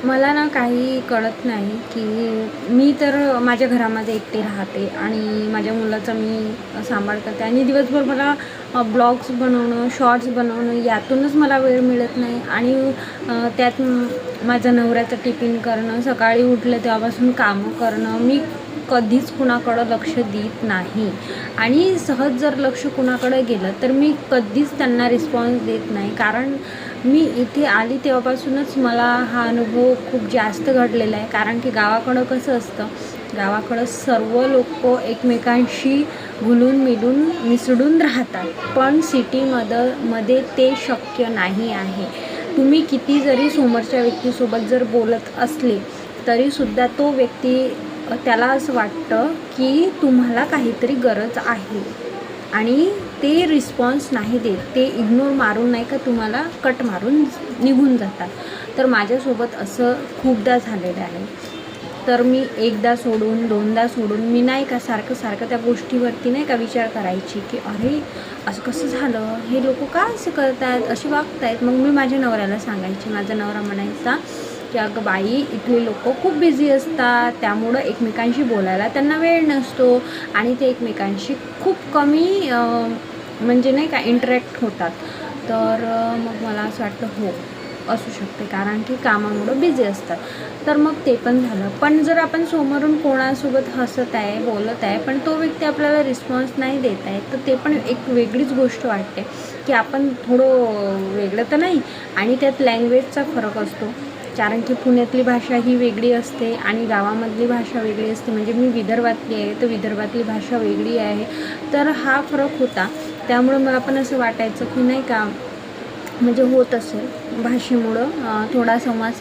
मला ना काही कळत नाही की मी तर माझ्या घरामध्ये एकटी राहते आणि माझ्या मुलाचा मी सांभाळ करते आणि दिवसभर मला ब्लॉग्स बनवणं, शॉर्ट्स बनवणं यातूनच मला वेळ मिळत नाही आणि त्यात माझ्या नवऱ्याचं टिफिन करणं, सकाळी उठलं तेव्हापासून कामं करणं, मी कधीच कुणाकडं लक्ष देत नाही आणि सहज जर लक्ष कुणाकडं गेलं तर मी कधीच त्यांना रिस्पॉन्स देत नाही. कारण मी इथे आली तेव्हापासूनच मला हा अनुभव खूप जास्त घडलेला आहे. कारण की गावाकडं कसं असतं, गावाकडं सर्व लोक एकमेकांशी घुलून मिसळून राहतात, पण मध्ये ते शक्य नाही आहे. तुम्ही किती जरी समोरच्या व्यक्तीसोबत जर बोलत असले तरीसुद्धा तो व्यक्ती त्याला असं वाटतं की तुम्हाला काहीतरी गरज आहे आणि ते रिस्पॉन्स नाही देत, ते इग्नोर मारून नाही का तुम्हाला कट मारून निघून जातात. तर माझ्यासोबत असं खूपदा झालेलं आहे. तर मी एकदा सोडून दोनदा सोडून मी नाही का सारखं त्या गोष्टीवरती नाही का विचार करायची की अरे असं कसं झालं, हे लोक का असं करतात, असे वागत आहेत. मग मी माझ्या नवऱ्याला सांगायची. माझा नवरा म्हणायचा की अगं बाई, इथले लोक खूप बिझी असतात, त्यामुळं एकमेकांशी बोलायला त्यांना वेळ नसतो आणि ते एकमेकांशी खूप कमी म्हणजे नाही का इंटरॅक्ट होतात. तर मग मला असं वाटतं हो असू शकते, कारण की कामामुळं बिझी असतात. तर मग ते पण झालं. पण जर आपण समोरून कोणासोबत हसत आहे, बोलत आहे, पण तो व्यक्ती आपल्याला रिस्पॉन्स नाही देत आहे, तर ते पण एक वेगळीच गोष्ट वाटते की आपण थोडं वेगळं तर नाही. आणि त्यात लँग्वेजचा फरक असतो, कारण की पुण्यातली भाषा ही वेगळी असते आणि गावामधली भाषा वेगळी असते. म्हणजे मी विदर्भातली आहे, तर विदर्भातली भाषा वेगळी आहे. तर हा फरक होता. त्यामुळं मला पण असं वाटायचं की नाही का, म्हणजे होत असेल भाषेमुळं थोडा संवाद